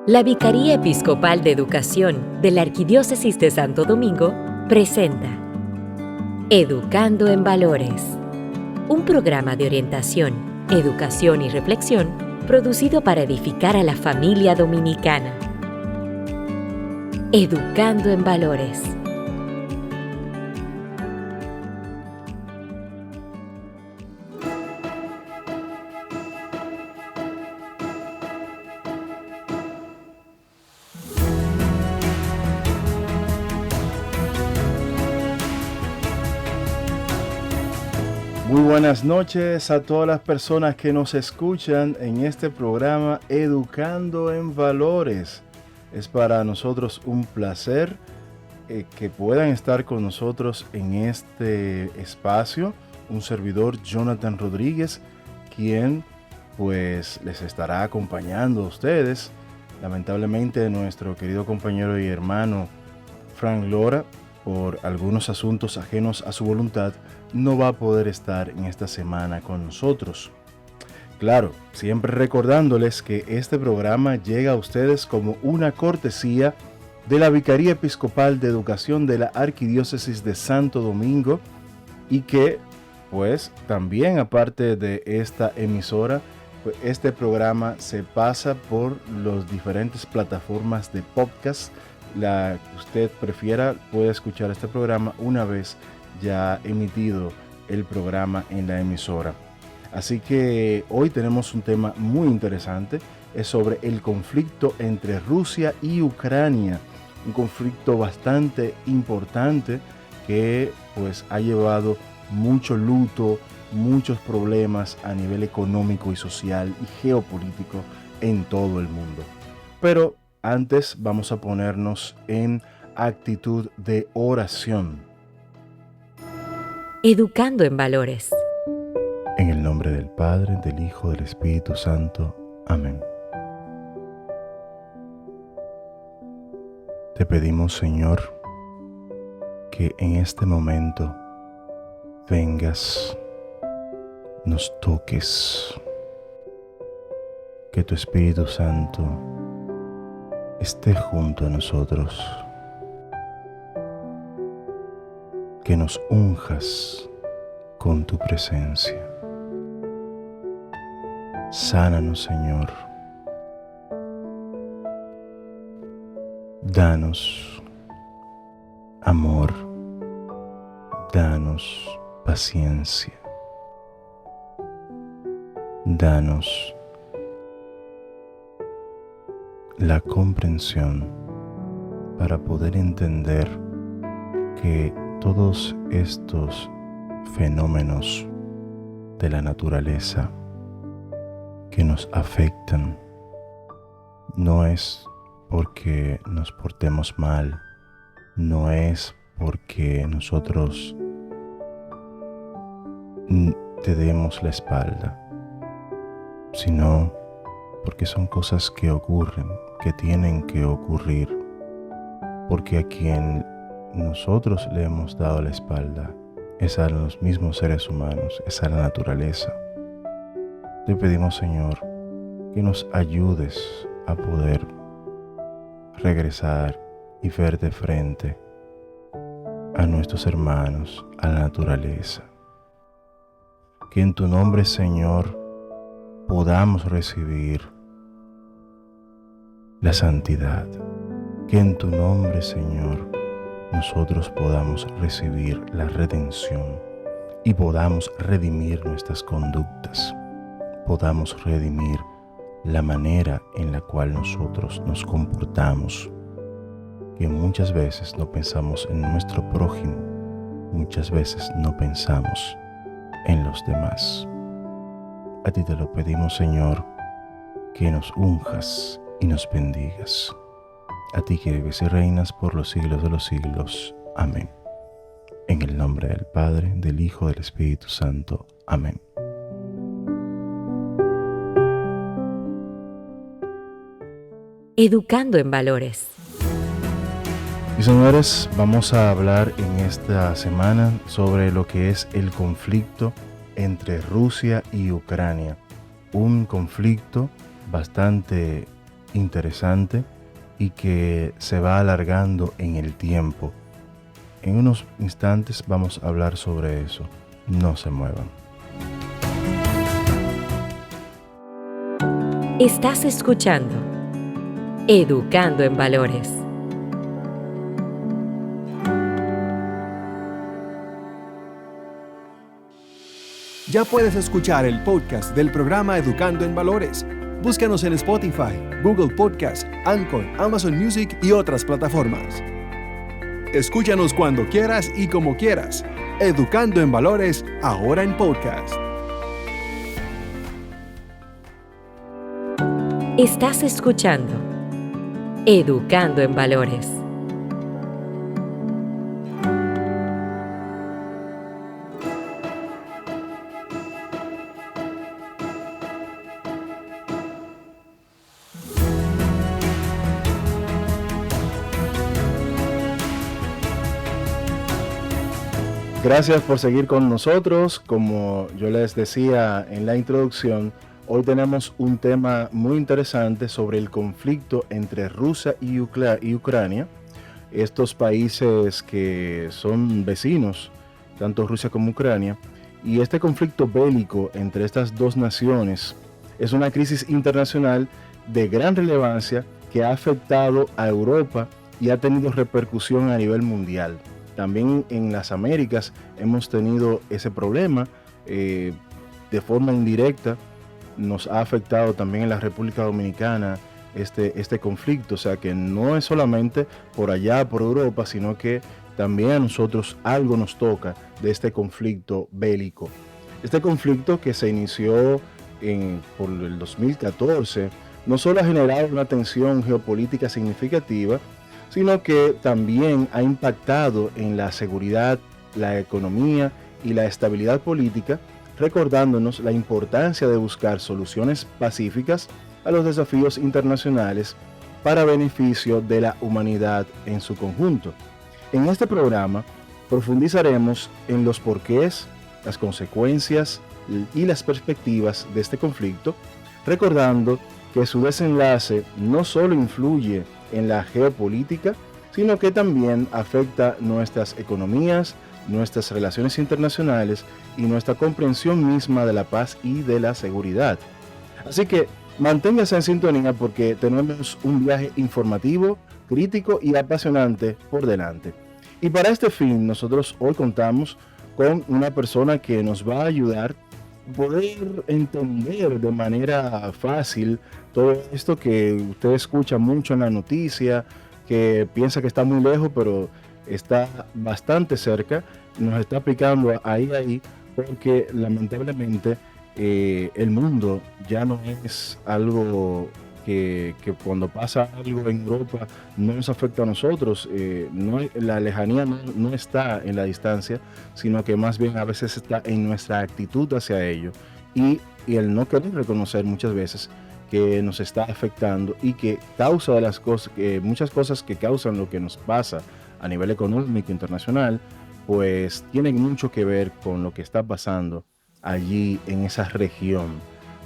La Vicaría Episcopal de Educación de la Arquidiócesis de Santo Domingo presenta Educando en Valores, un programa de orientación, educación y reflexión producido para edificar a la familia dominicana. Educando en Valores. Muy buenas noches a todas las personas que nos escuchan en este programa Educando en Valores. Es para nosotros un placer que puedan estar con nosotros en este espacio. Un servidor, Jonathan Rodríguez, quien pues les estará acompañando a ustedes. Lamentablemente nuestro querido compañero y hermano Frank Lora, por algunos asuntos ajenos a su voluntad, no va a poder estar en esta semana con nosotros. Claro, siempre recordándoles que este programa llega a ustedes como una cortesía de la Vicaría Episcopal de Educación de la Arquidiócesis de Santo Domingo y que, pues, también aparte de esta emisora, pues, este programa se pasa por las diferentes plataformas de podcast. La que usted prefiera puede escuchar este programa una vez ya emitido el programa en la emisora. Así que hoy tenemos un tema muy interesante, es sobre el conflicto entre Rusia y Ucrania, un conflicto bastante importante que pues ha llevado mucho luto, muchos problemas a nivel económico y social y geopolítico en todo el mundo. Pero antes vamos a ponernos en actitud de oración. Educando en Valores. En el nombre del Padre, del Hijo, del Espíritu Santo. Amén. Te pedimos, Señor, que en este momento vengas, nos toques, que tu Espíritu Santo esté junto a nosotros, que nos unjas con tu presencia. Sánanos, Señor. Danos amor, danos paciencia, danos la comprensión para poder entender que todos estos fenómenos de la naturaleza que nos afectan no es porque nos portemos mal, no es porque nosotros te demos la espalda, sino porque son cosas que ocurren, que tienen que ocurrir, porque a quien nosotros le hemos dado la espalda es a los mismos seres humanos, es a la naturaleza. Te pedimos, Señor, que nos ayudes a poder regresar y ver de frente a nuestros hermanos, a la naturaleza. Que en tu nombre, Señor, podamos recibir la santidad. Que en tu nombre, Señor, nosotros podamos recibir la redención y podamos redimir nuestras conductas, podamos redimir la manera en la cual nosotros nos comportamos, que muchas veces no pensamos en nuestro prójimo, muchas veces no pensamos en los demás. A ti te lo pedimos, Señor, que nos unjas y nos bendigas. A ti que vives y reinas por los siglos de los siglos. Amén. En el nombre del Padre, del Hijo, del Espíritu Santo. Amén. Educando en Valores. Y señores, vamos a hablar en esta semana sobre lo que es el conflicto entre Rusia y Ucrania. Un conflicto bastante interesante y que se va alargando en el tiempo. En unos instantes vamos a hablar sobre eso. No se muevan. Estás escuchando Educando en Valores. Ya puedes escuchar el podcast del programa Educando en Valores. Búscanos en Spotify, Google Podcast, Anchor, Amazon Music y otras plataformas. Escúchanos cuando quieras y como quieras. Educando en Valores, ahora en podcast. Estás escuchando Educando en Valores. Gracias por seguir con nosotros. Como yo les decía en la introducción, hoy tenemos un tema muy interesante sobre el conflicto entre Rusia y Ucrania. Estos países que son vecinos, tanto Rusia como Ucrania, y este conflicto bélico entre estas dos naciones es una crisis internacional de gran relevancia que ha afectado a Europa y ha tenido repercusión a nivel mundial. También en las Américas hemos tenido ese problema de forma indirecta. Nos ha afectado también en la República Dominicana este conflicto. O sea que no es solamente por allá, por Europa, sino que también a nosotros algo nos toca de este conflicto bélico. Este conflicto que se inició por el 2014 no solo ha generado una tensión geopolítica significativa, sino que también ha impactado en la seguridad, la economía y la estabilidad política, recordándonos la importancia de buscar soluciones pacíficas a los desafíos internacionales para beneficio de la humanidad en su conjunto. En este programa profundizaremos en los porqués, las consecuencias y las perspectivas de este conflicto, recordando que su desenlace no solo influye en la geopolítica, sino que también afecta nuestras economías, nuestras relaciones internacionales y nuestra comprensión misma de la paz y de la seguridad. Así que manténgase en sintonía porque tenemos un viaje informativo, crítico y apasionante por delante. Y para este fin, nosotros hoy contamos con una persona que nos va a ayudar a poder entender de manera fácil todo esto que usted escucha mucho en la noticia, que piensa que está muy lejos, pero está bastante cerca. Nos está aplicando ahí, porque lamentablemente el mundo ya no es algo que cuando pasa algo en Europa no nos afecta a nosotros. La lejanía no está en la distancia, sino que más bien a veces está en nuestra actitud hacia ello y el no querer reconocer muchas veces que nos está afectando y que causa de las cosas, muchas cosas que causan lo que nos pasa a nivel económico internacional, pues tienen mucho que ver con lo que está pasando allí en esa región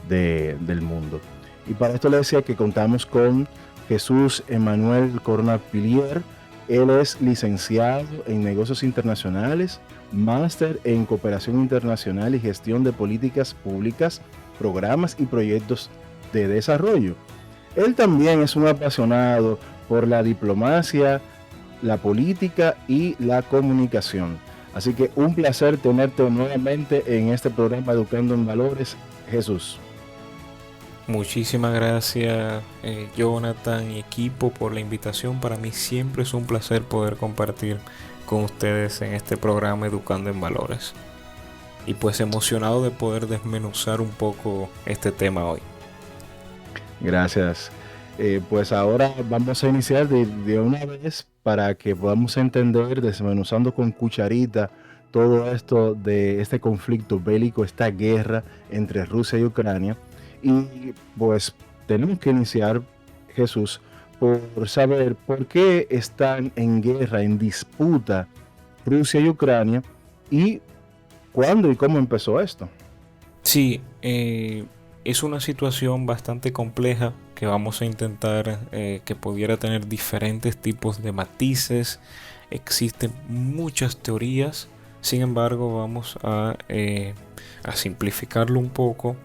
del mundo. Y para esto le decía que contamos con Jesús Emanuel Corona Pilier. Él es licenciado en Negocios Internacionales, máster en Cooperación Internacional y Gestión de Políticas Públicas, Programas y Proyectos de Desarrollo. Él también es un apasionado por la diplomacia, la política y la comunicación. Así que un placer tenerte nuevamente en este programa Educando en Valores, Jesús. Muchísimas gracias, Jonathan y equipo, por la invitación. Para mí siempre es un placer poder compartir con ustedes en este programa Educando en Valores. Y pues emocionado de poder desmenuzar un poco este tema hoy. Gracias. Pues ahora vamos a iniciar de una vez para que podamos entender, desmenuzando con cucharita, todo esto de este conflicto bélico, esta guerra entre Rusia y Ucrania. Y pues tenemos que iniciar, Jesús, por saber por qué están en guerra, en disputa Rusia y Ucrania, y cuándo y cómo empezó esto. Sí, es una situación bastante compleja que vamos a intentar que pudiera tener diferentes tipos de matices. Existen muchas teorías, sin embargo vamos a simplificarlo un poco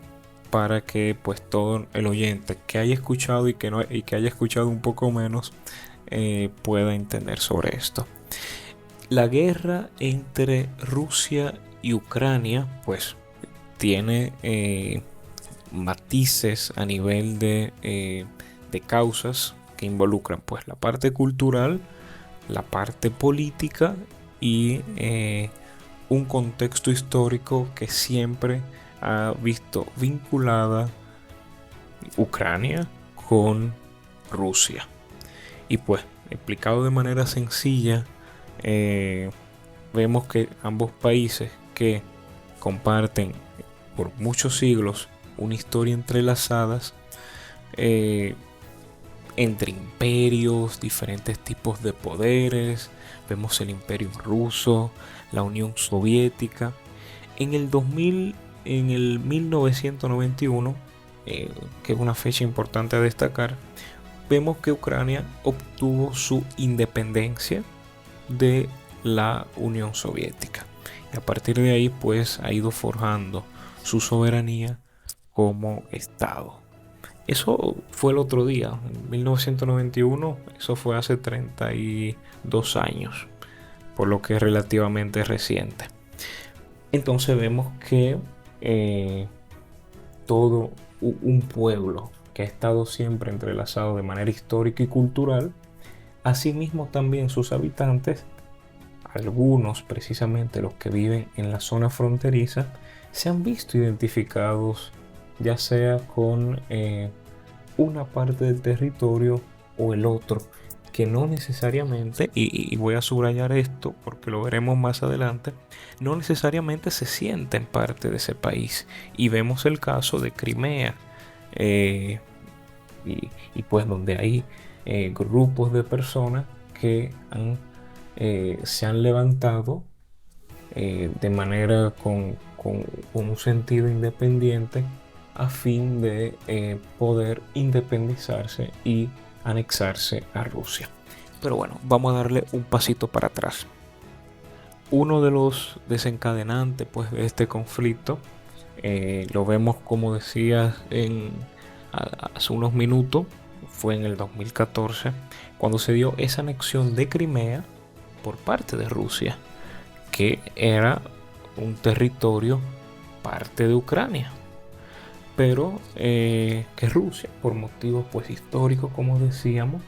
para que pues todo el oyente que haya escuchado y que haya escuchado un poco menos pueda entender sobre esto. La guerra entre Rusia y Ucrania pues tiene matices a nivel de causas que involucran pues la parte cultural, la parte política y un contexto histórico que siempre ha visto vinculada Ucrania con Rusia. Y pues explicado de manera sencilla, vemos que ambos países que comparten por muchos siglos una historia entrelazadas entre imperios, diferentes tipos de poderes. Vemos el Imperio Ruso, la Unión Soviética. En el 1991, que es una fecha importante a destacar, vemos que Ucrania obtuvo su independencia de la Unión Soviética. Y a partir de ahí, pues, ha ido forjando su soberanía como Estado. Eso fue el otro día, en 1991, eso fue hace 32 años, por lo que es relativamente reciente. Entonces vemos que todo un pueblo que ha estado siempre entrelazado de manera histórica y cultural, asimismo también sus habitantes, algunos precisamente los que viven en la zona fronteriza, se han visto identificados ya sea con una parte del territorio o el otro, que no necesariamente, y voy a subrayar esto porque lo veremos más adelante, no necesariamente se sienten parte de ese país. Y vemos el caso de Crimea, y pues donde hay grupos de personas que se han levantado de manera con un sentido independiente a fin de poder independizarse y anexarse a Rusia. Pero bueno, vamos a darle un pasito para atrás. Uno de los desencadenantes pues, de este conflicto, lo vemos, como decía hace unos minutos, fue en el 2014, cuando se dio esa anexión de Crimea por parte de Rusia, que era un territorio parte de Ucrania. Pero que Rusia, por motivos pues históricos, como decíamos,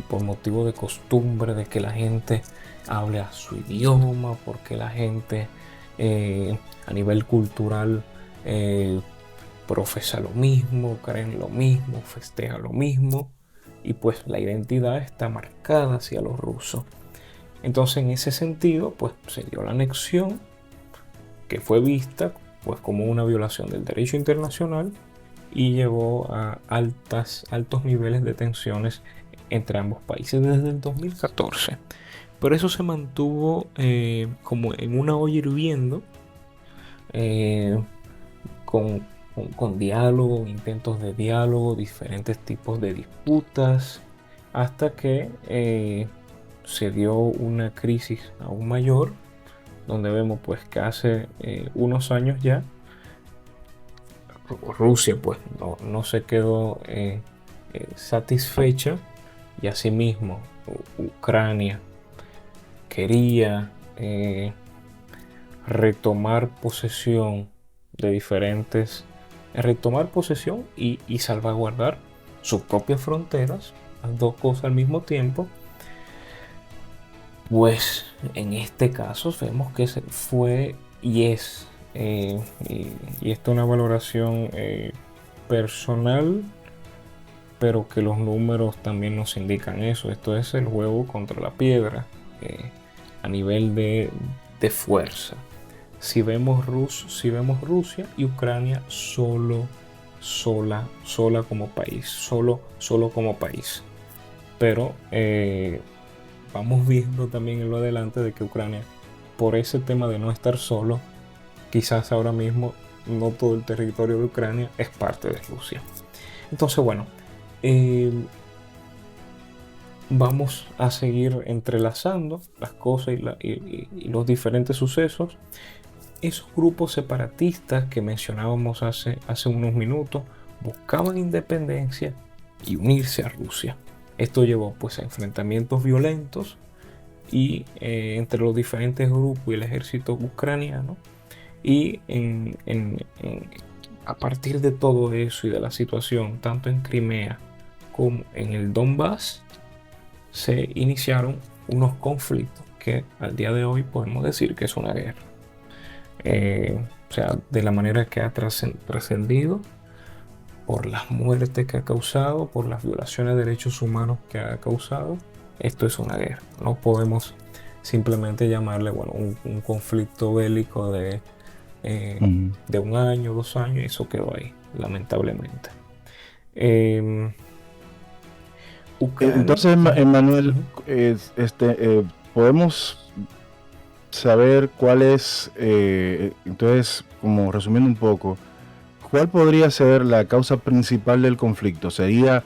por motivo de costumbre de que la gente hable a su idioma, porque la gente a nivel cultural profesa lo mismo, cree en lo mismo, festeja lo mismo, y pues la identidad está marcada hacia los rusos. Entonces, en ese sentido, pues se dio la anexión, que fue vista pues como una violación del derecho internacional y llevó a altos niveles de tensiones entre ambos países desde el 2014. Pero eso se mantuvo como en una olla hirviendo, con diálogo, intentos de diálogo, diferentes tipos de disputas, hasta que se dio una crisis aún mayor, donde vemos pues que hace unos años ya Rusia pues no se quedó satisfecha, y asimismo Ucrania quería retomar posesión y salvaguardar sus propias fronteras, las dos cosas al mismo tiempo. Pues en este caso vemos que fue y es, y esto es una valoración personal, pero que los números también nos indican eso. Esto es el juego contra la piedra a nivel de fuerza. Si vemos Rusia y Ucrania sola como país, solo como país. Pero vamos viendo también en lo adelante de que Ucrania, por ese tema de no estar solo, quizás ahora mismo no todo el territorio de Ucrania es parte de Rusia. Entonces, bueno, eh, vamos a seguir entrelazando las cosas y los diferentes sucesos. Esos grupos separatistas que mencionábamos hace unos minutos buscaban independencia y unirse a Rusia. Esto llevó pues a enfrentamientos violentos y entre los diferentes grupos y el ejército ucraniano. Y a partir de todo eso y de la situación, tanto en Crimea como en el Donbass, se iniciaron unos conflictos que al día de hoy podemos decir que es una guerra. O sea, de la manera que ha trascendido, por las muertes que ha causado, por las violaciones de derechos humanos que ha causado, esto es una guerra. No podemos simplemente llamarle, bueno, un conflicto bélico de un año, 2 años, y eso quedó ahí, lamentablemente. Ucrania. Entonces, Emmanuel, podemos saber cuál es, entonces, como resumiendo un poco, ¿cuál podría ser la causa principal del conflicto? ¿Sería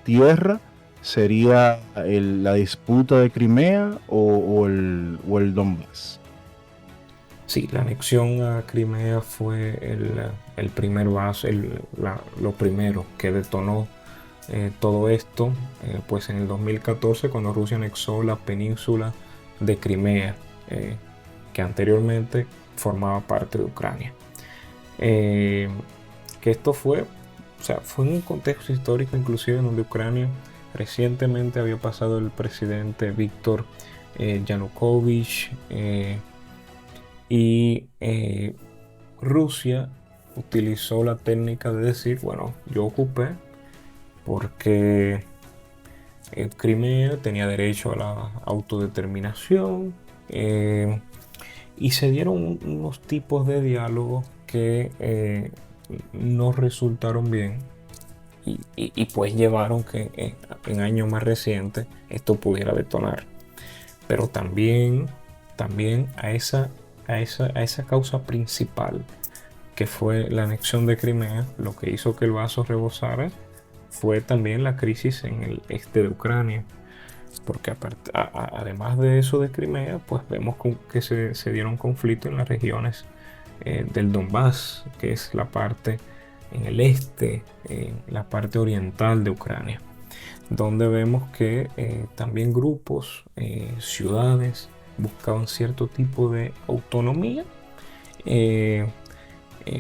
tierra? ¿Sería la disputa de Crimea o el Donbass? Sí, la anexión a Crimea fue el primer vaso, lo primero que detonó todo esto, pues en el 2014, cuando Rusia anexó la península de Crimea, que anteriormente formaba parte de Ucrania. Que esto fue en un contexto histórico inclusive donde Ucrania recientemente había pasado el presidente Víctor Yanukovych, y Rusia utilizó la técnica de decir, bueno, yo ocupé porque Crimea tenía derecho a la autodeterminación, y se dieron unos tipos de diálogos que no resultaron bien y pues llevaron que en años más recientes esto pudiera detonar. Pero también a esa causa principal, que fue la anexión de Crimea, lo que hizo que el vaso rebosara fue también la crisis en el este de Ucrania. Porque además de eso de Crimea, pues vemos que se dieron conflictos en las regiones del Donbass, que es la parte en el este, la parte oriental de Ucrania, donde vemos que también grupos, ciudades, buscaban cierto tipo de autonomía,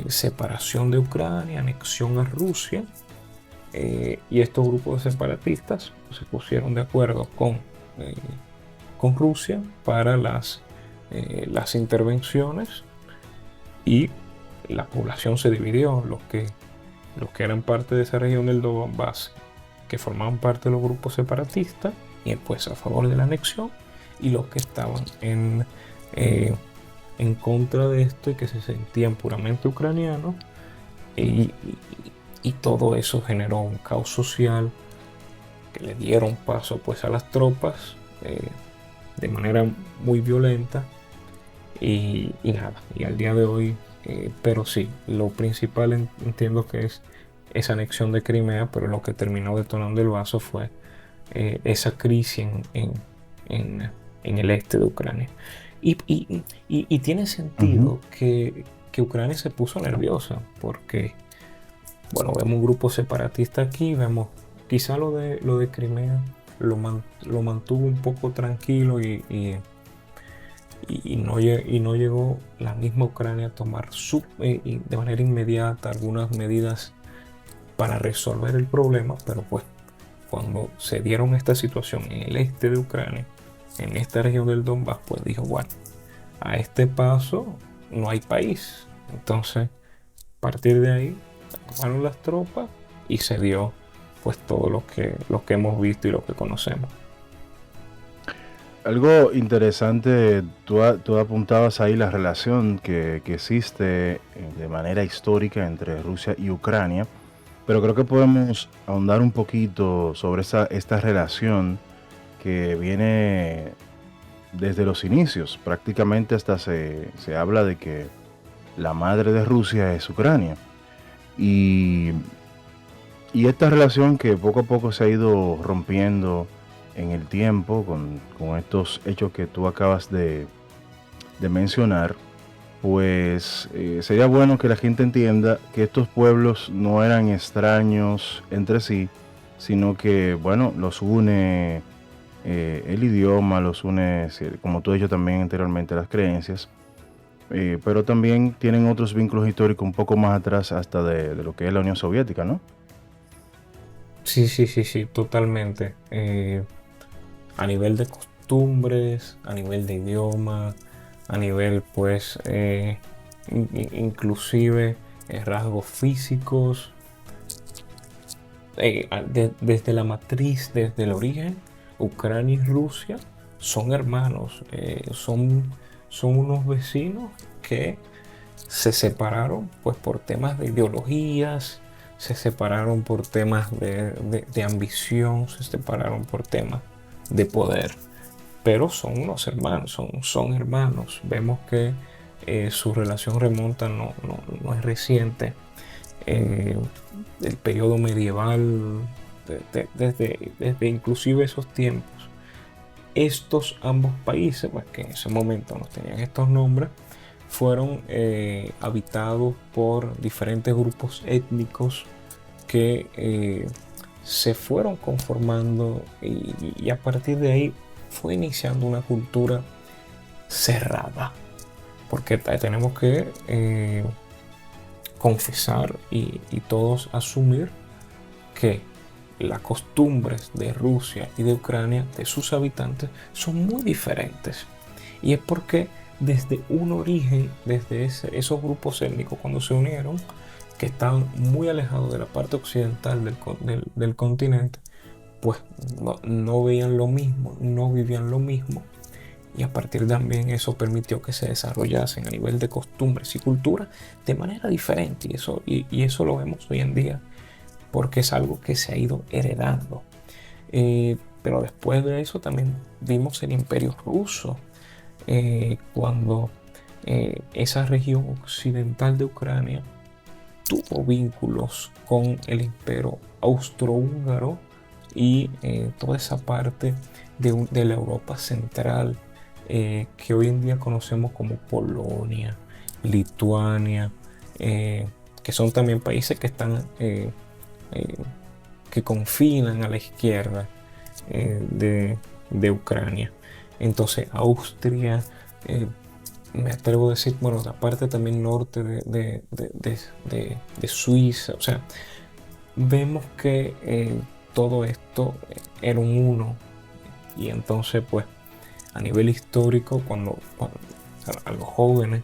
separación de Ucrania, anexión a Rusia. Y estos grupos de separatistas se pusieron de acuerdo con Rusia para las intervenciones, y la población se dividió. Los que eran parte de esa región del Donbass, que formaban parte de los grupos separatistas y pues a favor de la anexión, y los que estaban en contra de esto y que se sentían puramente ucranianos. Y todo eso generó un caos social que le dieron paso pues a las tropas de manera muy violenta, y nada, y al día de hoy, pero sí, lo principal entiendo que es esa anexión de Crimea, pero lo que terminó detonando el vaso fue esa crisis en el este de Ucrania. Y tiene sentido que Ucrania se puso nerviosa, porque bueno, vemos un grupo separatista aquí, vemos quizá lo de Crimea lo mantuvo un poco tranquilo, y no llegó la misma Ucrania a tomar de manera inmediata algunas medidas para resolver el problema. Pero pues cuando se dieron esta situación en el este de Ucrania, en esta región del Donbass, pues dijo, bueno, a este paso no hay país. Entonces, a partir de ahí tomaron las tropas y se dio pues todo lo que hemos visto y lo que conocemos. Algo interesante, tú apuntabas ahí la relación que existe de manera histórica entre Rusia y Ucrania, pero creo que podemos ahondar un poquito sobre esta relación que viene desde los inicios. Prácticamente hasta se habla de que la madre de Rusia es Ucrania. Y Y esta relación que poco a poco se ha ido rompiendo en el tiempo con estos hechos que tú acabas de mencionar, pues sería bueno que la gente entienda que estos pueblos no eran extraños entre sí, sino que, bueno, los une el idioma, los une, como tú has dicho también anteriormente, las creencias, pero también tienen otros vínculos históricos un poco más atrás hasta de lo que es la Unión Soviética, ¿no? Sí, totalmente. A nivel de costumbres, a nivel de idioma, a nivel pues inclusive rasgos físicos, desde la matriz, desde el origen, Ucrania y Rusia son hermanos, son unos vecinos que se separaron pues por temas de ideologías, se separaron por temas de ambición, se separaron por temas de poder, pero son unos hermanos, son hermanos. Vemos que su relación remonta, no es reciente, el periodo medieval, desde inclusive esos tiempos. Estos ambos países, pues, que en ese momento no tenían estos nombres, fueron habitados por diferentes grupos étnicos que se fueron conformando y a partir de ahí fue iniciando una cultura cerrada, porque tenemos que confesar y todos asumir que las costumbres de Rusia y de Ucrania, de sus habitantes, son muy diferentes. Y es porque desde un origen, desde esos grupos étnicos cuando se unieron, que estaban muy alejados de la parte occidental del continente, pues no veían lo mismo, no vivían lo mismo. Y a partir también eso permitió que se desarrollasen a nivel de costumbres y cultura de manera diferente. Y eso lo vemos hoy en día, porque es algo que se ha ido heredando. Pero después de eso también vimos el Imperio Ruso, cuando esa región occidental de Ucrania tuvo vínculos con el Imperio Austrohúngaro y toda esa parte de la Europa central, que hoy en día conocemos como Polonia, Lituania, que son también países que están que confinan a la izquierda de Ucrania. Entonces Austria, me atrevo a decir, bueno, la parte también norte de Suiza. O sea, vemos que todo esto era un uno. Y entonces pues a nivel histórico, cuando a los jóvenes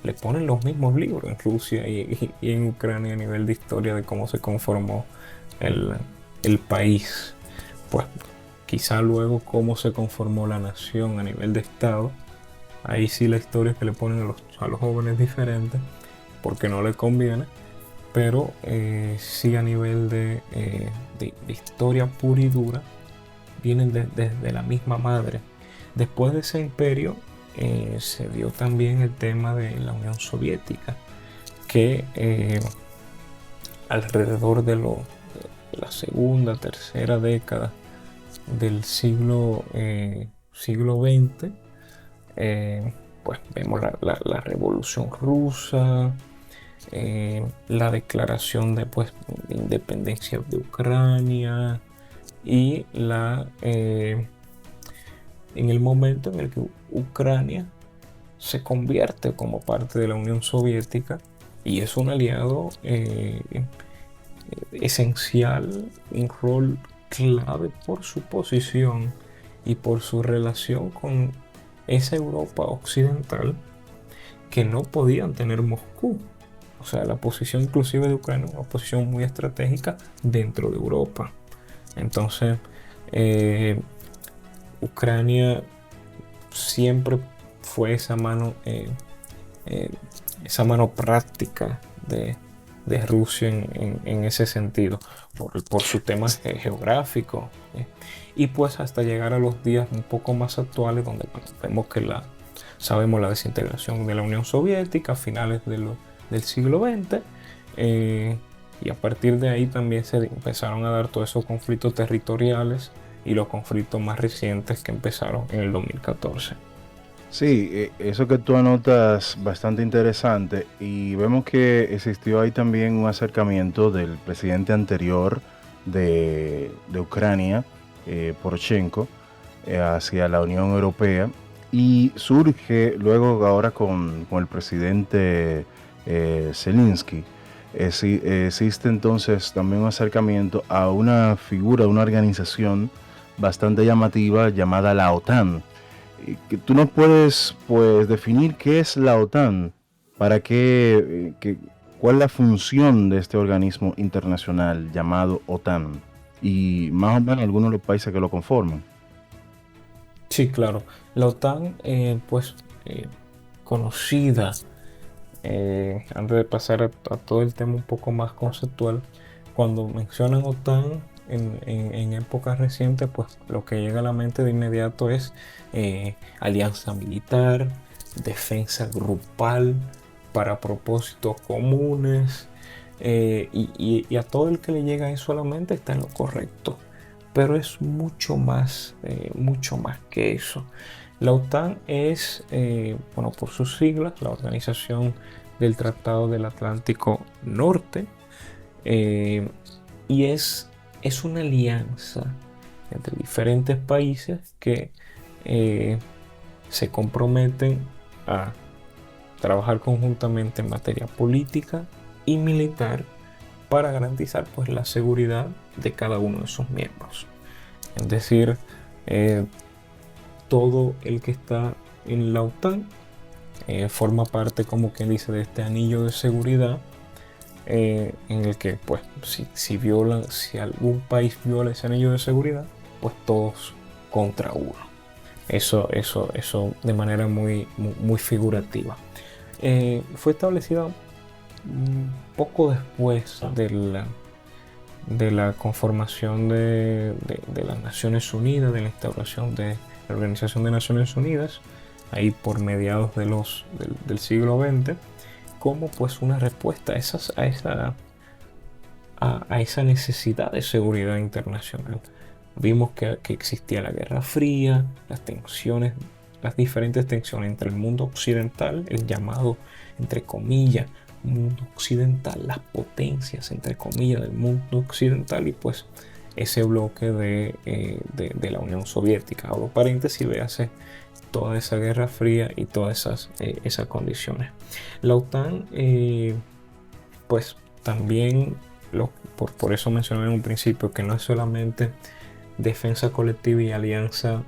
le ponen los mismos libros en Rusia y en Ucrania a nivel de historia de cómo se conformó el país, pues quizá luego cómo se conformó la nación a nivel de Estado, ahí sí la historia que le ponen a los jóvenes es diferente porque no les conviene, pero sí a nivel de historia pura y dura vienen desde la misma madre. Después de ese imperio se dio también el tema de la Unión Soviética, que alrededor de la segunda, tercera década del siglo XX, pues vemos la Revolución Rusa, la declaración de independencia de Ucrania y en el momento en el que Ucrania se convierte como parte de la Unión Soviética y es un aliado esencial, un rol clave por su posición y por su relación con esa Europa occidental que no podían tener Moscú. O sea, la posición inclusive de Ucrania es una posición muy estratégica dentro de Europa. Entonces, Ucrania siempre fue esa mano práctica de Rusia en ese sentido, por su tema geográfico, y pues hasta llegar a los días un poco más actuales, donde vemos que sabemos la desintegración de la Unión Soviética a finales del siglo XX, Y a partir de ahí también se empezaron a dar todos esos conflictos territoriales y los conflictos más recientes que empezaron en el 2014. Sí, eso que tú anotas bastante interesante, y vemos que existió ahí también un acercamiento del presidente anterior de Ucrania, Poroshenko, hacia la Unión Europea, y surge luego ahora con el presidente Zelensky. Existe entonces también un acercamiento a una figura, una organización bastante llamativa llamada la OTAN. Que tú nos puedes, pues, definir qué es la OTAN, para cuál es la función de este organismo internacional llamado OTAN, y más o menos algunos de los países que lo conforman. Sí, claro. La OTAN, conocida, antes de pasar a todo el tema un poco más conceptual, cuando mencionan OTAN en épocas recientes, pues lo que llega a la mente de inmediato es alianza militar, defensa grupal para propósitos comunes, y a todo el que le llega eso a la mente está en lo correcto. Pero es mucho más que eso. La OTAN es, por sus siglas, la Organización del Tratado del Atlántico Norte, y es una alianza entre diferentes países que se comprometen a trabajar conjuntamente en materia política y militar para garantizar, pues, la seguridad de cada uno de sus miembros. Es decir, todo el que está en la OTAN forma parte, como quien dice, de este anillo de seguridad, en el que, pues, si algún país viola ese anillo de seguridad, pues todos contra uno. Eso de manera muy figurativa. Fue establecida poco después de la conformación de las Naciones Unidas, de la instauración de la Organización de Naciones Unidas, ahí por mediados del siglo XX, como, pues, una respuesta a esa necesidad de seguridad internacional. Vimos que existía la Guerra Fría, las diferentes tensiones entre el mundo occidental, el llamado, entre comillas, mundo occidental, las potencias, entre comillas, del mundo occidental, y, pues, ese bloque de la Unión Soviética. Abro paréntesis, véase toda esa Guerra Fría y todas esas condiciones. La OTAN, pues, también, por eso mencioné en un principio que no es solamente defensa colectiva y alianza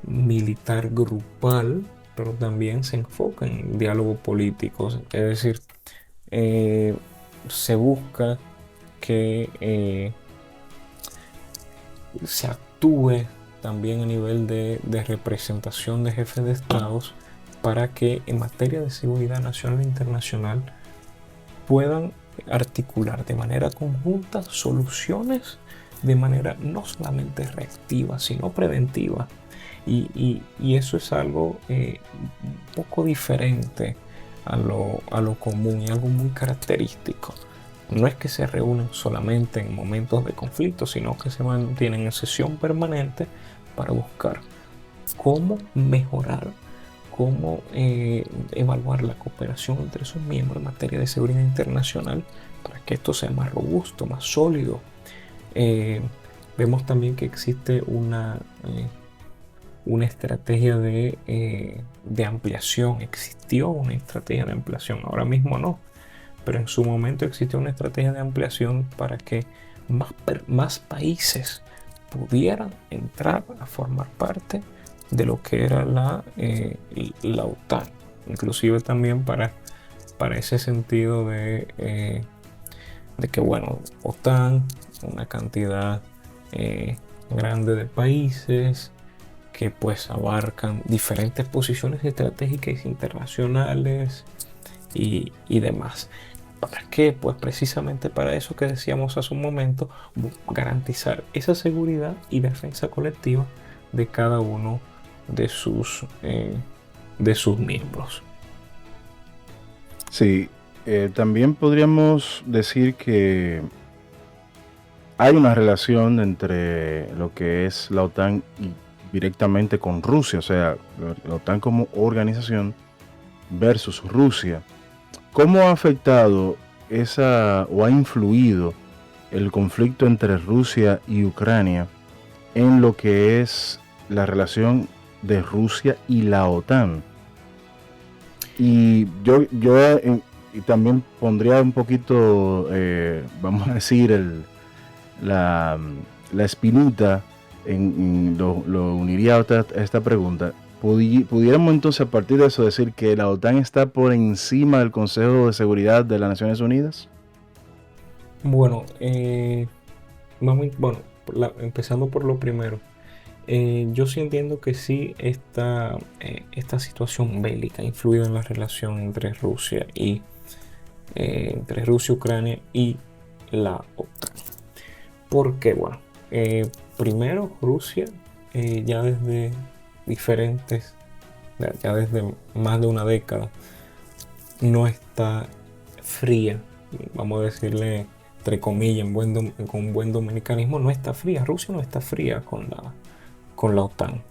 militar grupal, pero también se enfoca en diálogo político. Es decir, se busca que se actúe también a nivel de representación de jefes de estados, para que en materia de seguridad nacional e internacional puedan articular de manera conjunta soluciones de manera no solamente reactiva, sino preventiva. Y eso es algo un poco diferente a lo común, y algo muy característico. No es que se reúnen solamente en momentos de conflicto, sino que se mantienen en sesión permanente para buscar cómo mejorar, cómo evaluar la cooperación entre sus miembros en materia de seguridad internacional, para que esto sea más robusto, más sólido. Vemos también que existe una estrategia de ampliación. Existió una estrategia de ampliación, ahora mismo no, pero en su momento existió una estrategia de ampliación para que más países pudieran entrar a formar parte de lo que era la OTAN, inclusive también para ese sentido de que, bueno, OTAN, una cantidad grande de países que, pues, abarcan diferentes posiciones estratégicas internacionales y demás. ¿Para qué? Pues precisamente para eso que decíamos hace un momento, garantizar esa seguridad y defensa colectiva de cada uno de sus miembros. Sí, También podríamos decir que hay una relación entre lo que es la OTAN y directamente con Rusia, o sea, la OTAN como organización versus Rusia. ¿Cómo ha afectado o ha influido el conflicto entre Rusia y Ucrania en lo que es la relación de Rusia y la OTAN? Y y también pondría un poquito, vamos a decir, la, la espinita, lo uniría a esta pregunta. ¿Pudiéramos entonces a partir de eso decir que la OTAN está por encima del Consejo de Seguridad de las Naciones Unidas? Bueno, empezando por lo primero. Yo sí entiendo que sí esta situación bélica ha influido en la relación entre Ucrania y la OTAN. Porque, bueno, primero Rusia ya desde más de una década no está fría, vamos a decirle entre comillas, con buen dominicanismo, no está fría. Rusia no está fría con la OTAN.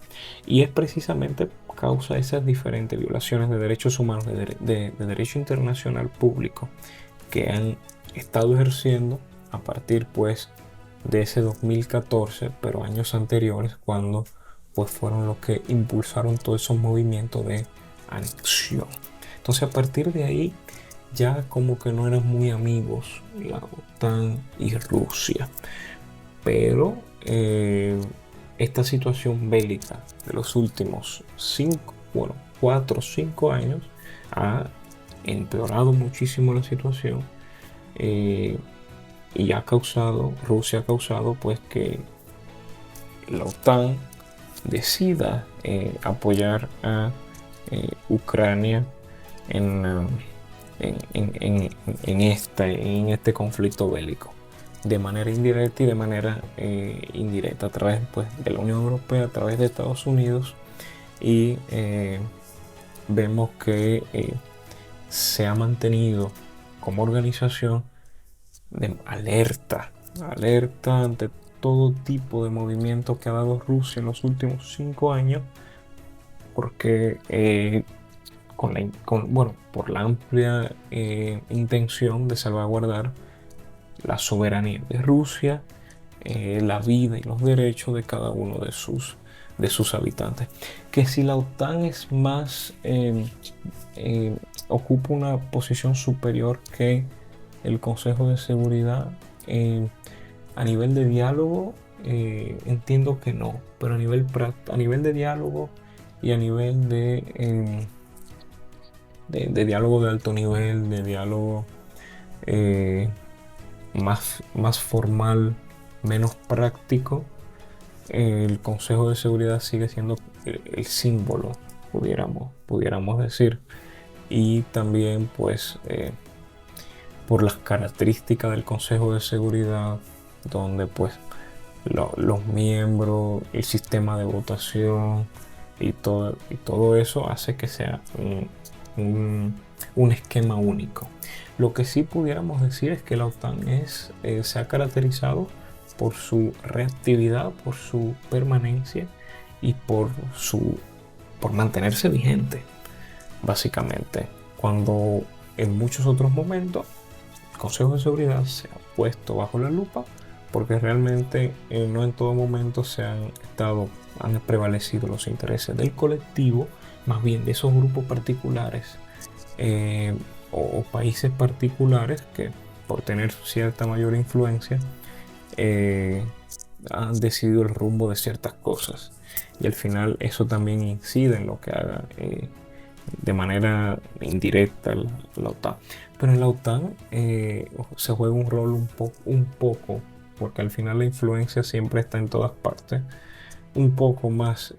Y es precisamente causa de esas diferentes violaciones de derechos humanos, de derecho internacional público que han estado ejerciendo a partir pues de ese 2014, pero años anteriores, cuando pues fueron los que impulsaron todos esos movimientos de anexión. Entonces a partir de ahí ya como que no eran muy amigos la OTAN y Rusia. Pero esta situación bélica de los últimos 4 o 5 años ha empeorado muchísimo la situación, y Rusia ha causado pues que la OTAN decida apoyar a Ucrania en este conflicto bélico, de manera indirecta y de manera indirecta a través pues, de la Unión Europea, a través de Estados Unidos, y vemos que se ha mantenido como organización de alerta ante todo tipo de movimientos que ha dado Rusia en los últimos 5 años, porque por la amplia intención de salvaguardar la soberanía de Rusia, la vida y los derechos de cada uno de sus habitantes. Que si la OTAN es más, ocupa una posición superior que el Consejo de Seguridad a nivel de diálogo, entiendo que no, pero a nivel de diálogo y a nivel de diálogo de alto nivel, de diálogo más formal, menos práctico, el Consejo de Seguridad sigue siendo el símbolo, pudiéramos decir. Y también pues por las características del Consejo de Seguridad, donde pues los miembros, el sistema de votación y todo eso hace que sea un esquema único. Lo que sí pudiéramos decir es que la OTAN se ha caracterizado por su reactividad, por su permanencia y por mantenerse vigente, básicamente, cuando en muchos otros momentos el Consejo de Seguridad se ha puesto bajo la lupa, porque realmente no en todo momento han prevalecido los intereses del colectivo, más bien de esos grupos particulares o países particulares que por tener cierta mayor influencia han decidido el rumbo de ciertas cosas, y al final eso también incide en lo que haga de manera indirecta la OTAN. Pero en la OTAN se juega un rol un poco, porque al final la influencia siempre está en todas partes, un poco más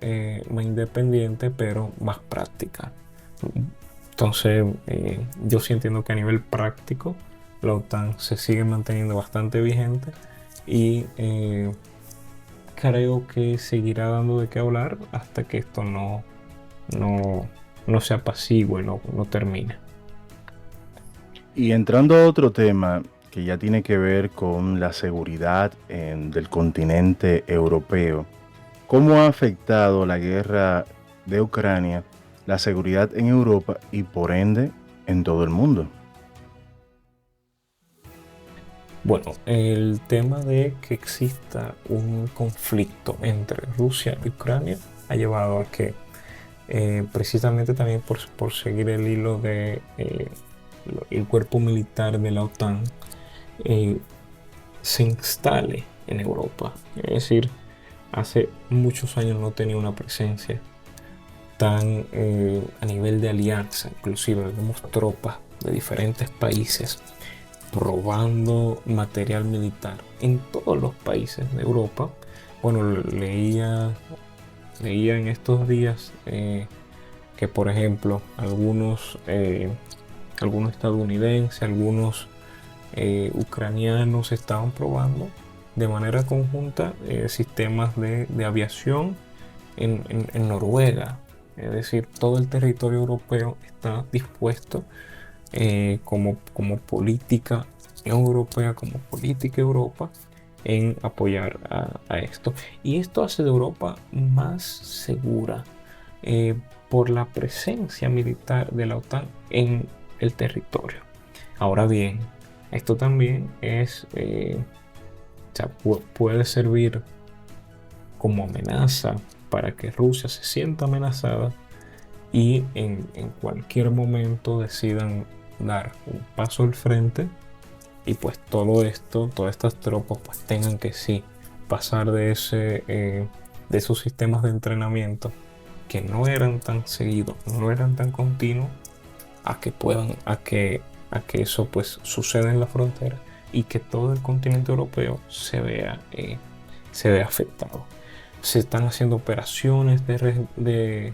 independiente, pero más práctica. Entonces yo sí entiendo que a nivel práctico la OTAN se sigue manteniendo bastante vigente, y creo que seguirá dando de qué hablar hasta que esto no se apacigüe, no termine. Y entrando a otro tema que ya tiene que ver con la seguridad del continente europeo, ¿cómo ha afectado la guerra de Ucrania la seguridad en Europa y por ende en todo el mundo? Bueno, el tema de que exista un conflicto entre Rusia y Ucrania ha llevado a que precisamente también por seguir el hilo de el cuerpo militar de la OTAN eh, se instale en Europa. Es decir, hace muchos años no tenía una presencia tan a nivel de alianza. Inclusive vemos tropas de diferentes países robando material militar en todos los países de Europa. Bueno, leía en estos días que, por ejemplo, algunos estadounidenses, algunos ucranianos estaban probando de manera conjunta sistemas de aviación en Noruega. Es decir, todo el territorio europeo está dispuesto como política europea, como política Europa, en apoyar a esto. Y esto hace de Europa más segura por la presencia militar de la OTAN en el territorio. Ahora bien, esto también puede servir como amenaza para que Rusia se sienta amenazada y en cualquier momento decidan dar un paso al frente y pues todo esto, todas estas tropas pues tengan que sí pasar de esos sistemas de entrenamiento que no eran tan seguidos, no eran tan continuos, a que eso pues suceda en la frontera y que todo el continente europeo se vea afectado. Se están haciendo operaciones de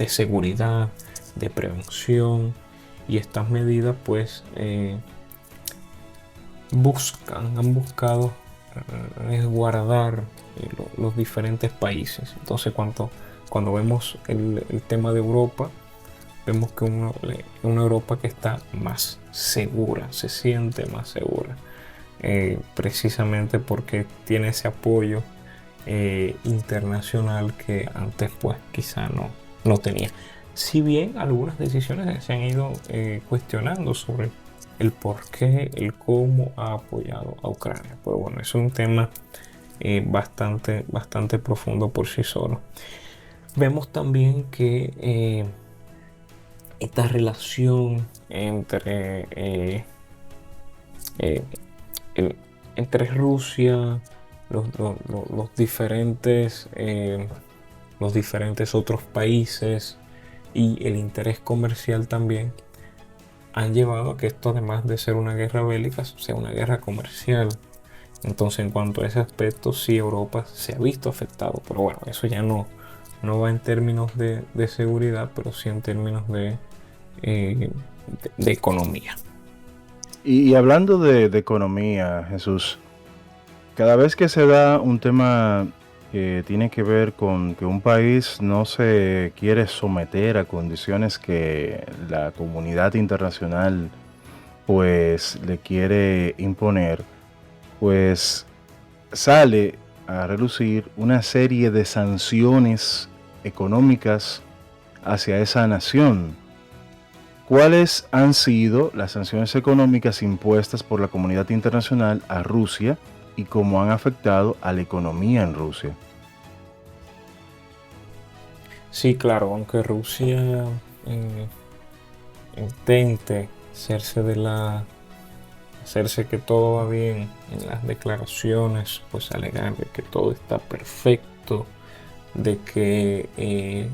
seguridad, de prevención, y estas medidas pues han buscado resguardar los diferentes países. Entonces cuando vemos el tema de Europa, vemos que una Europa que está más segura, se siente más segura, precisamente porque tiene ese apoyo internacional que antes pues quizá no tenía. Si bien algunas decisiones se han ido cuestionando sobre el por qué, el cómo ha apoyado a Ucrania. Pero bueno, es un tema bastante profundo por sí solo. Vemos también que esta relación entre Rusia, los diferentes otros países y el interés comercial también han llevado a que esto, además de ser una guerra bélica, sea una guerra comercial. Entonces, en cuanto a ese aspecto, sí, Europa se ha visto afectado, pero bueno, eso ya no va en términos de seguridad, pero sí en términos de economía. Y hablando de economía, Jesús, cada vez que se da un tema que tiene que ver con que un país no se quiere someter a condiciones que la comunidad internacional pues le quiere imponer, pues sale a relucir una serie de sanciones económicas hacia esa nación. ¿Cuáles han sido las sanciones económicas impuestas por la comunidad internacional a Rusia y cómo han afectado a la economía en Rusia? Sí, claro, aunque Rusia intente hacerse que todo va bien en las declaraciones, pues alegar de que todo está perfecto, de que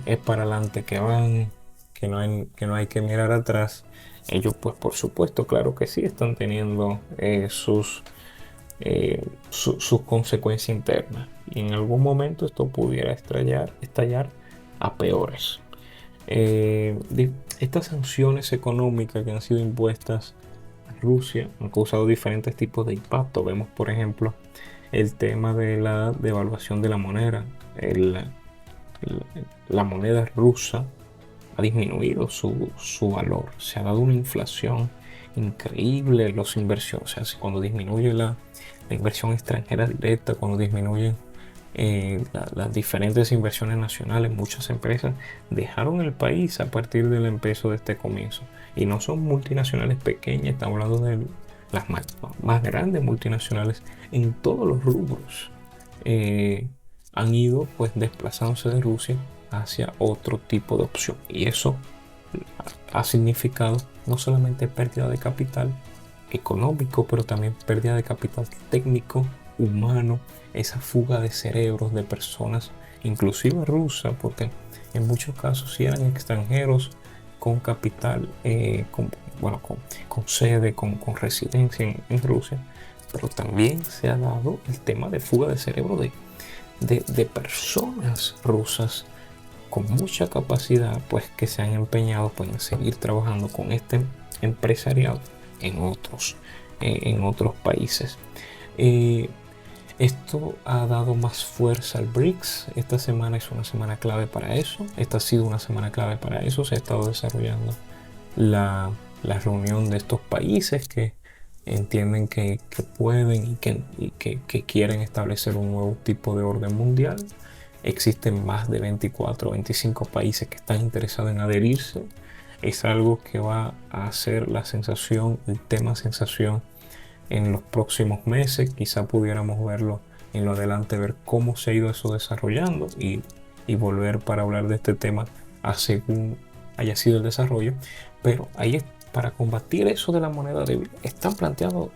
es para adelante que van, que no hay que mirar atrás. Ellos pues por supuesto, claro que sí, están teniendo sus consecuencias internas, y en algún momento esto pudiera estallar a peores. Estas sanciones económicas que han sido impuestas a Rusia han causado diferentes tipos de impacto. Vemos, por ejemplo, el tema de la devaluación de la moneda. La moneda rusa ha disminuido su valor. Se ha dado una inflación increíble en las inversiones. O sea, cuando disminuye la inversión extranjera directa, cuando disminuyen las diferentes inversiones nacionales, muchas empresas dejaron el país a partir del empezó de este comienzo. Y no son multinacionales pequeñas, estamos hablando de las más grandes multinacionales en todos los rubros. Han ido pues desplazándose de Rusia hacia otro tipo de opción, y eso ha significado no solamente pérdida de capital económico, pero también pérdida de capital técnico, humano, esa fuga de cerebros de personas, inclusive rusas, porque en muchos casos sí eran extranjeros con capital, con sede, con residencia en Rusia, pero también se ha dado el tema de fuga de cerebro de personas rusas con mucha capacidad, pues que se han empeñado pues, en seguir trabajando con este empresariado en otros países. Esto ha dado más fuerza al BRICS. Esta semana es una semana clave para eso. Esta ha sido una semana clave para eso. Se ha estado desarrollando la reunión de estos países que entienden que pueden y que quieren establecer un nuevo tipo de orden mundial. Existen más de 24 o 25 países que están interesados en adherirse. Es algo que va a hacer el tema sensación en los próximos meses. Quizá pudiéramos verlo en lo adelante, ver cómo se ha ido eso desarrollando y volver para hablar de este tema según haya sido el desarrollo. Pero ahí para combatir eso de la moneda débil, están planteando,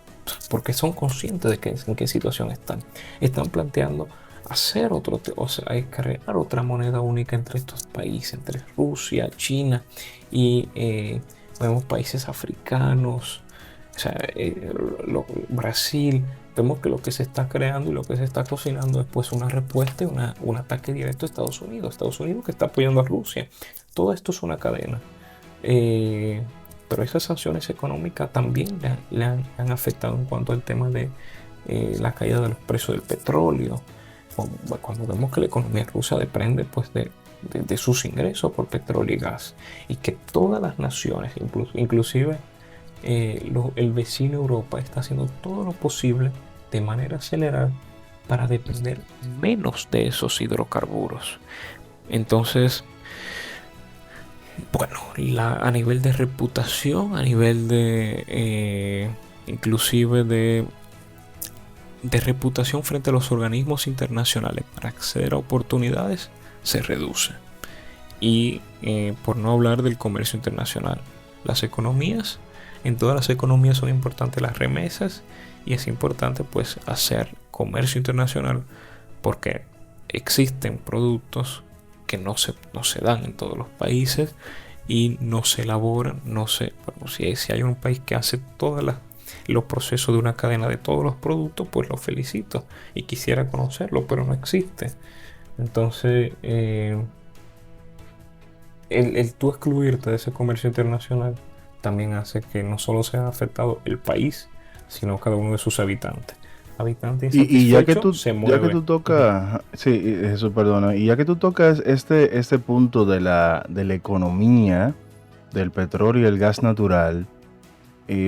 porque son conscientes de en qué situación están planteando hacer crear otra moneda única entre estos países, entre Rusia, China y vemos países africanos, o sea, Brasil. Vemos que lo que se está creando y lo que se está cocinando es pues una respuesta y un ataque directo a Estados Unidos que está apoyando a Rusia. Todo esto es una cadena. Pero esas sanciones económicas también le han afectado en cuanto al tema de la caída de los precios del petróleo. Cuando vemos que la economía rusa depende pues de sus ingresos por petróleo y gas, y que todas las naciones, inclusive el vecino Europa, está haciendo todo lo posible de manera acelerada para depender menos de esos hidrocarburos. Entonces, bueno, a nivel de reputación, a nivel de inclusive de reputación frente a los organismos internacionales para acceder a oportunidades, se reduce. Y por no hablar del comercio internacional, en todas las economías son importantes las remesas, y es importante pues hacer comercio internacional porque existen productos que no se dan en todos los países y no se elaboran. Si hay un país que hace todos los procesos de una cadena de todos los productos, pues lo felicito y quisiera conocerlo, pero no existe. Entonces el tú excluirte de ese comercio internacional también hace que no solo sea afectado el país, sino cada uno de sus habitantes. Y ya que tú tocas, eso, perdona, y ya que tú tocas este punto de la economía del petróleo y el gas natural,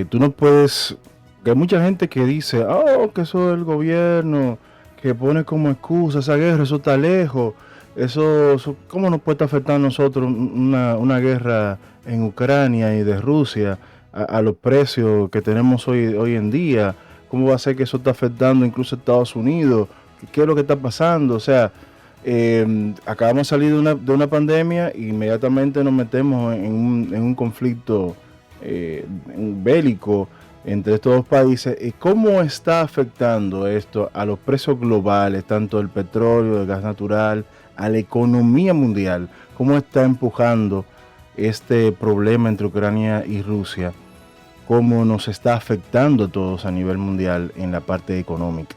tú no puedes, que hay mucha gente que dice, que eso es el gobierno que pone como excusa esa guerra, eso está lejos, eso ¿cómo nos puede afectar a nosotros una guerra en Ucrania y de Rusia a los precios que tenemos hoy en día? ¿Cómo va a ser que eso está afectando incluso a Estados Unidos? ¿Qué es lo que está pasando? O sea, acabamos de salir de una pandemia e inmediatamente nos metemos en un conflicto bélico entre estos dos países. ¿Cómo está afectando esto a los precios globales, tanto del petróleo, del gas natural, a la economía mundial? ¿Cómo está empujando este problema entre Ucrania y Rusia? ¿Cómo nos está afectando a todos a nivel mundial en la parte económica?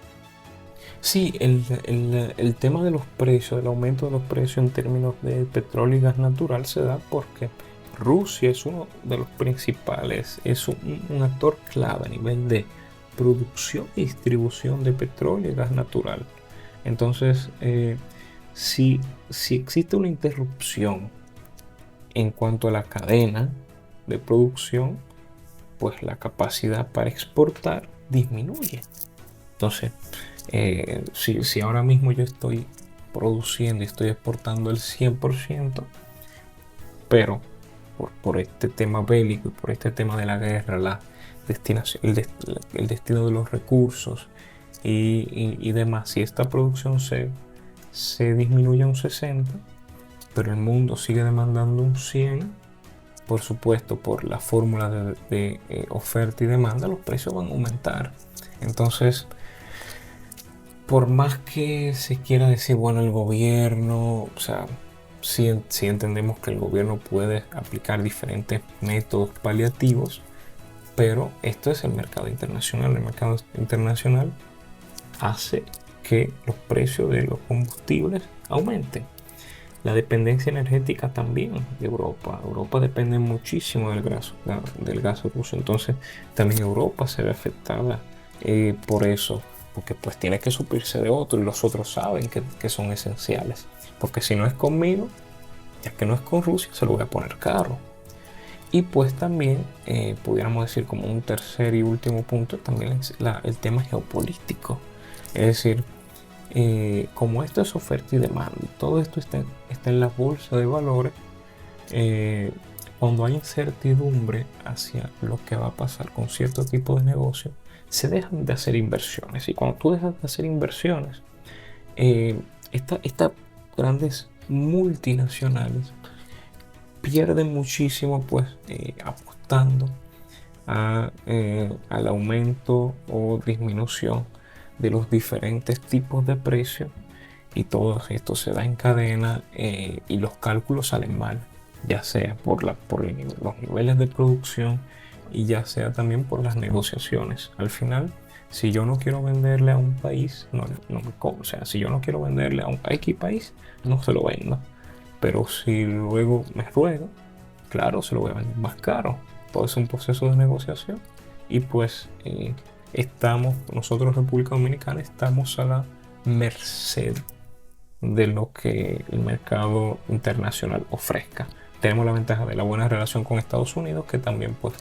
Sí, el tema de los precios, el aumento de los precios en términos de petróleo y gas natural se da porque Rusia es uno de los principales, es un actor clave a nivel de producción y distribución de petróleo y gas natural. Entonces, si existe una interrupción en cuanto a la cadena de producción, pues la capacidad para exportar disminuye. Entonces, si ahora mismo yo estoy produciendo y estoy exportando el 100%, pero por este tema bélico y por este tema de la guerra, la destinación, el destino de los recursos y demás, si esta producción se disminuye a un 60%, pero el mundo sigue demandando un 100%, por supuesto, por la fórmula de oferta y demanda, los precios van a aumentar. Entonces, por más que se quiera decir, bueno, el gobierno, o sea, sí entendemos que el gobierno puede aplicar diferentes métodos paliativos, pero esto es el mercado internacional. El mercado internacional hace que los precios de los combustibles aumenten. La dependencia energética también de Europa. Europa depende muchísimo del gas ruso. Entonces también Europa se ve afectada por eso. Porque pues tiene que suplirse de otro y los otros saben que son esenciales. Porque si no es conmigo, ya que no es con Rusia, se lo voy a poner caro. Y pues también pudiéramos decir como un tercer y último punto también es el tema geopolítico. Es decir, como esto es oferta y demanda, todo esto está en la bolsa de valores, cuando hay incertidumbre hacia lo que va a pasar con cierto tipo de negocio, se dejan de hacer inversiones. Y cuando tú dejas de hacer inversiones, estas grandes multinacionales pierden muchísimo pues apostando al aumento o disminución de los diferentes tipos de precios, y todo esto se da en cadena y los cálculos salen mal, ya sea por los niveles de producción y ya sea también por las negociaciones. Al final, si yo no quiero venderle a un país, o sea, si yo no quiero venderle a un X país, no se lo vendo. Pero si luego me ruego, claro, se lo voy a vender más caro. Todo es un proceso de negociación. Y pues nosotros, República Dominicana, estamos a la merced de lo que el mercado internacional ofrezca. Tenemos la ventaja de la buena relación con Estados Unidos, que también pues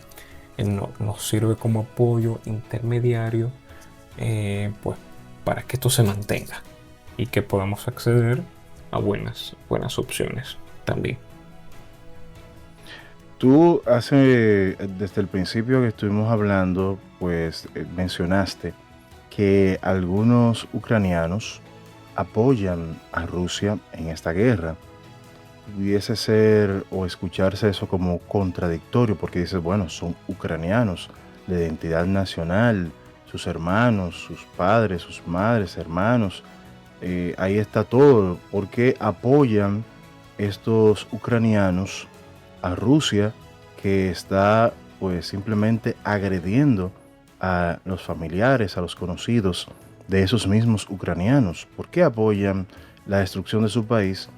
nos sirve como apoyo intermediario pues para que esto se mantenga y que podamos acceder a buenas opciones también. Tú desde el principio que estuvimos hablando, pues mencionaste que algunos ucranianos apoyan a Rusia en esta guerra. Pudiese ser o escucharse eso como contradictorio, porque dices, bueno, son ucranianos de identidad nacional, sus hermanos, sus padres, sus madres, hermanos, ahí está todo. ¿Por qué apoyan estos ucranianos a Rusia, que está pues simplemente agrediendo a los familiares, a los conocidos de esos mismos ucranianos? ¿Por qué apoyan la destrucción de su país?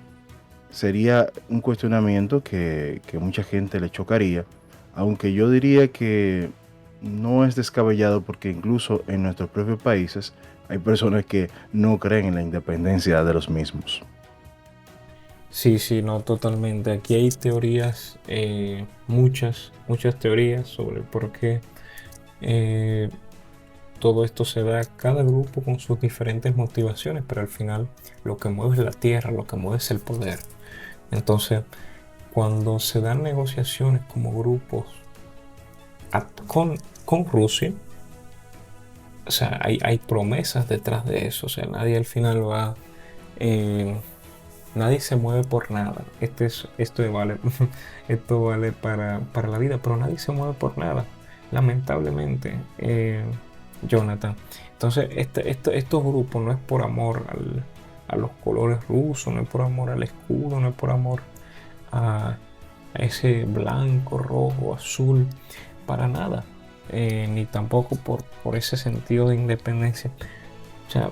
Sería un cuestionamiento que mucha gente le chocaría, aunque yo diría que no es descabellado, porque incluso en nuestros propios países hay personas que no creen en la independencia de los mismos. Sí, no, totalmente. Aquí hay teorías, muchas teorías sobre por qué todo esto se da, cada grupo con sus diferentes motivaciones, pero al final lo que mueve es la tierra, lo que mueve es el poder. Entonces, cuando se dan negociaciones como grupos con Rusia, o sea, hay promesas detrás de eso. O sea, nadie al final nadie se mueve por nada. Esto vale para la vida, pero nadie se mueve por nada, lamentablemente, Jonathan. Entonces, estos grupos no es por amor a los colores rusos, no es por amor al escudo, no es por amor a ese blanco, rojo, azul, para nada, ni tampoco por ese sentido de independencia. O sea,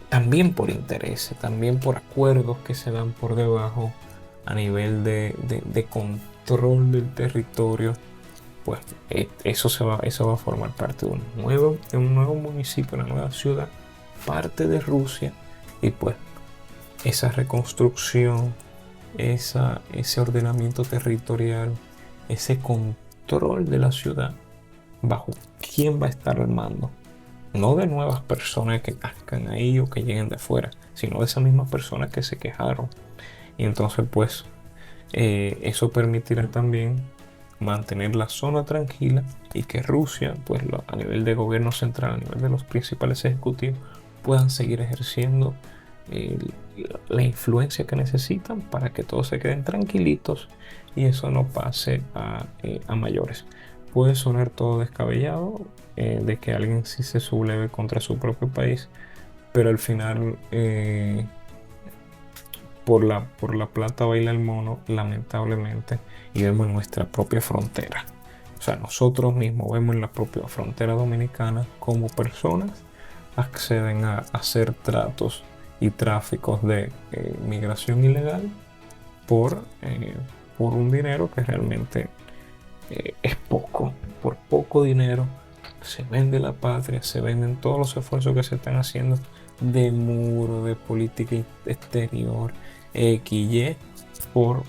también por intereses, también por acuerdos que se dan por debajo a nivel de control del territorio. Pues eso va a formar parte de un nuevo municipio, una nueva ciudad, parte de Rusia, y pues esa reconstrucción ese ordenamiento territorial, ese control de la ciudad, bajo quién va a estar al mando. No de nuevas personas que nazcan ahí o que lleguen de afuera, sino de esas mismas personas que se quejaron. Y entonces pues eso permitirá también mantener la zona tranquila y que Rusia, pues a nivel de gobierno central, a nivel de los principales ejecutivos, puedan seguir ejerciendo la influencia que necesitan para que todos se queden tranquilitos y eso no pase a mayores. Puede sonar todo descabellado de que alguien sí se subleve contra su propio país, pero al final por la plata baila el mono, lamentablemente, y vemos en nuestra propia frontera. O sea, nosotros mismos vemos en la propia frontera dominicana cómo personas acceden a hacer tratos y tráficos de migración ilegal por un dinero que realmente es poco. Por poco dinero se vende la patria, se venden todos los esfuerzos que se están haciendo de muro, de política exterior, XY, por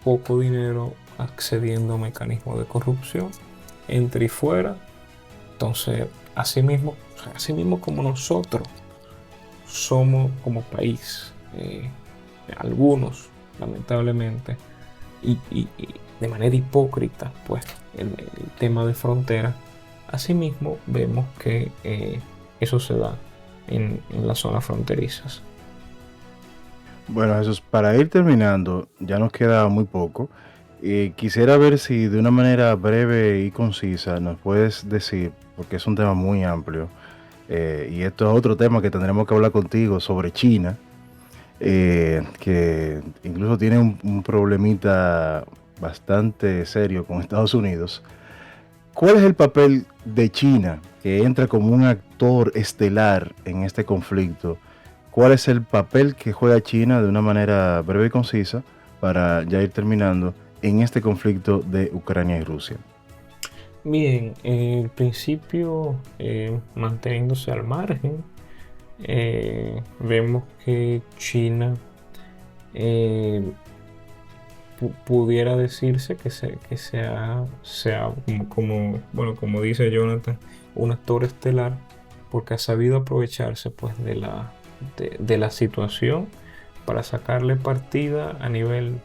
poco dinero, accediendo a mecanismos de corrupción, entre y fuera. Entonces, así mismo como nosotros somos como país, algunos, lamentablemente, y de manera hipócrita, pues, el tema de frontera, asimismo vemos que eso se da en las zonas fronterizas. Bueno, Jesús, para ir terminando, ya nos queda muy poco. Quisiera ver si de una manera breve y concisa nos puedes decir, porque es un tema muy amplio, y esto es otro tema que tendremos que hablar contigo sobre China, que incluso tiene un problemita bastante serio con Estados Unidos. ¿Cuál es el papel de China, que entra como un actor estelar en este conflicto? ¿Cuál es el papel que juega China de una manera breve y concisa para ya ir terminando en este conflicto de Ucrania y Rusia? Bien, el principio manteniéndose al margen, vemos que China pudiera decirse que sea como dice Jonathan, un actor estelar, porque ha sabido aprovecharse pues de la situación para sacarle partida a nivel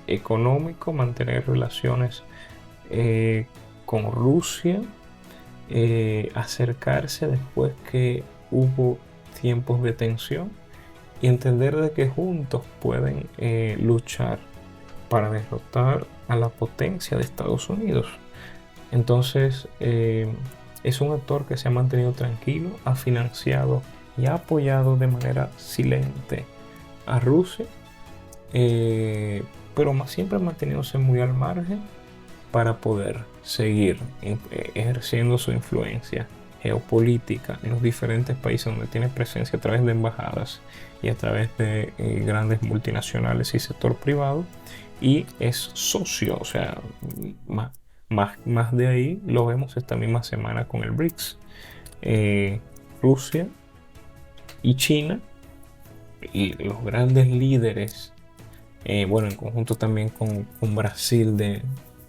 económico, mantener relaciones con Rusia, acercarse después que hubo tiempos de tensión y entender de que juntos pueden luchar para derrotar a la potencia de Estados Unidos. Entonces es un actor que se ha mantenido tranquilo, ha financiado y ha apoyado de manera silente a Rusia, pero siempre manteniéndose muy al margen para poder seguir ejerciendo su influencia geopolítica en los diferentes países donde tiene presencia a través de embajadas y a través de grandes multinacionales y sector privado, y es socio, o sea, más de ahí lo vemos esta misma semana con el BRICS, Rusia y China y los grandes líderes, en conjunto también con Brasil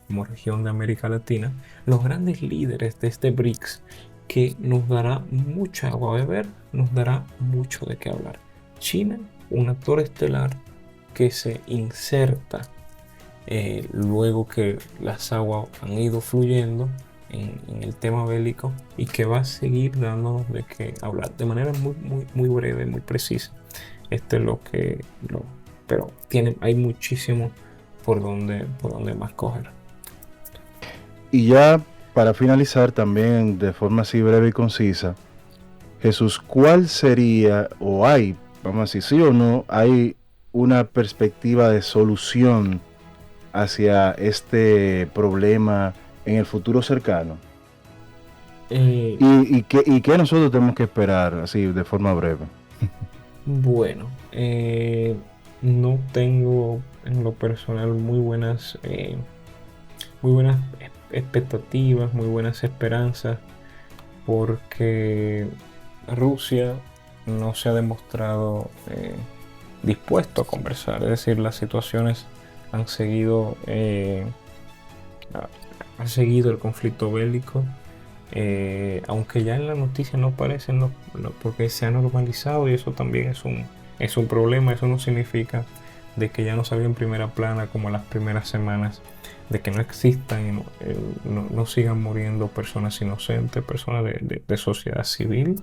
como región de América Latina, los grandes líderes de este BRICS, que nos dará mucha agua a beber, nos dará mucho de qué hablar. China, un actor estelar que se inserta luego que las aguas han ido fluyendo en el tema bélico y que va a seguir dándonos de qué hablar de manera muy breve, muy precisa. Pero hay muchísimo por donde más coger. Y ya para finalizar también de forma así breve y concisa, Jesús, ¿cuál sería, o hay, vamos a decir sí o no, hay una perspectiva de solución hacia este problema en el futuro cercano? ¿Y qué nosotros tenemos que esperar así de forma breve? Bueno, no tengo en lo personal muy buenas expectativas, muy buenas esperanzas, porque Rusia no se ha demostrado dispuesto a conversar. Es decir, las situaciones han seguido el conflicto bélico, aunque ya en la noticia no parece, porque se ha normalizado, y eso también es un problema. Eso no significa de que ya no salga en primera plana como las primeras semanas, de que no existan y no sigan muriendo personas inocentes, personas de sociedad civil,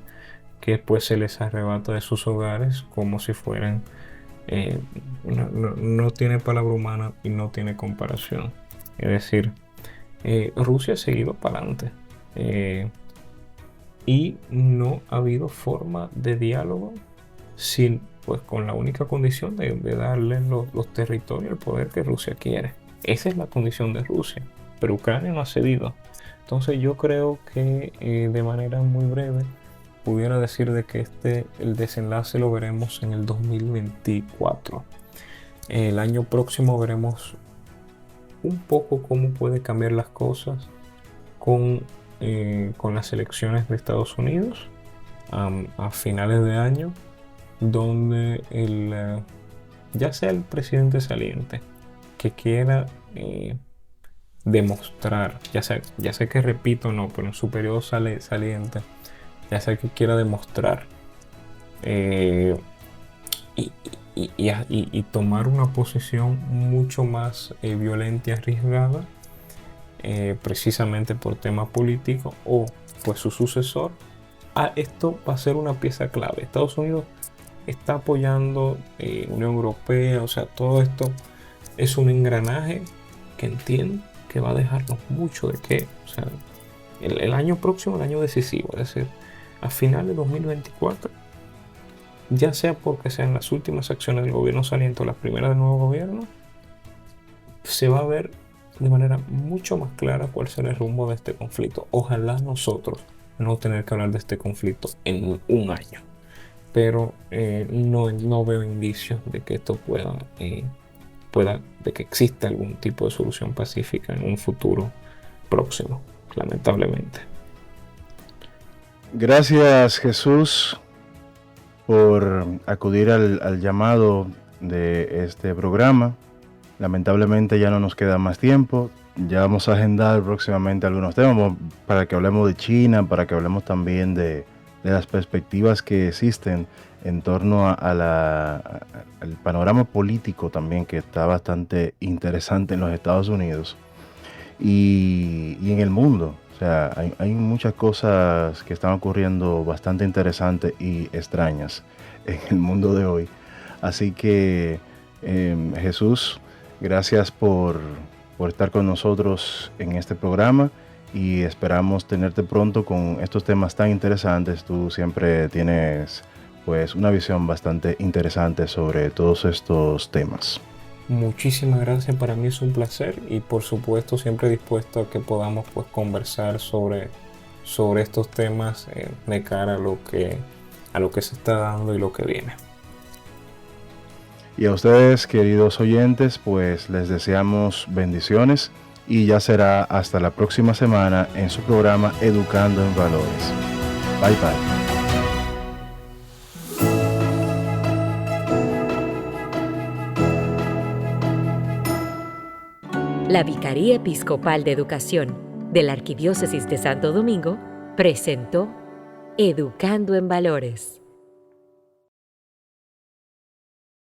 que pues se les arrebata de sus hogares como si fueran, no tiene palabra humana y no tiene comparación. Es decir, Rusia ha seguido para adelante, y no ha habido forma de diálogo pues con la única condición de darle los territorios, el poder que Rusia quiere. Esa es la condición de Rusia, pero Ucrania no ha cedido. Entonces yo creo que de manera muy breve pudiera decir de que el desenlace lo veremos en el 2024. El año próximo veremos un poco cómo puede cambiar las cosas con las elecciones de Estados Unidos a finales de año, donde ya sea el presidente saliente que quiera demostrar, ya sé que repito no, pero en su periodo saliente, ya sea que quiera demostrar y tomar una posición mucho más violenta y arriesgada, precisamente por tema político, o pues su sucesor, esto va a ser una pieza clave. Estados Unidos está apoyando Unión Europea, o sea, todo esto es un engranaje que entiendo que va a dejarnos mucho de qué. O sea, el año próximo, el año decisivo, es decir, a finales de 2024, ya sea porque sean las últimas acciones del gobierno saliente o las primeras del nuevo gobierno, se va a ver de manera mucho más clara cuál será el rumbo de este conflicto. Ojalá nosotros no tener que hablar de este conflicto en un año, pero no veo indicios de que esto de que exista algún tipo de solución pacífica en un futuro próximo, lamentablemente. Gracias, Jesús, por acudir al llamado de este programa. Lamentablemente ya no nos queda más tiempo. Ya vamos a agendar próximamente algunos temas para que hablemos de China, para que hablemos también de las perspectivas que existen en torno al panorama político también, que está bastante interesante en los Estados Unidos y en el mundo. O sea, hay muchas cosas que están ocurriendo bastante interesantes y extrañas en el mundo de hoy. Así que, Jesús, gracias por estar con nosotros en este programa, y esperamos tenerte pronto con estos temas tan interesantes. Tú siempre tienes pues una visión bastante interesante sobre todos estos temas. Muchísimas gracias, para mí es un placer, y por supuesto siempre dispuesto a que podamos pues conversar sobre estos temas de cara a lo que se está dando y lo que viene. Y a ustedes, queridos oyentes, pues les deseamos bendiciones, y ya será hasta la próxima semana en su programa Educando en Valores. Bye bye. La Vicaría Episcopal de Educación de la Arquidiócesis de Santo Domingo presentó Educando en Valores.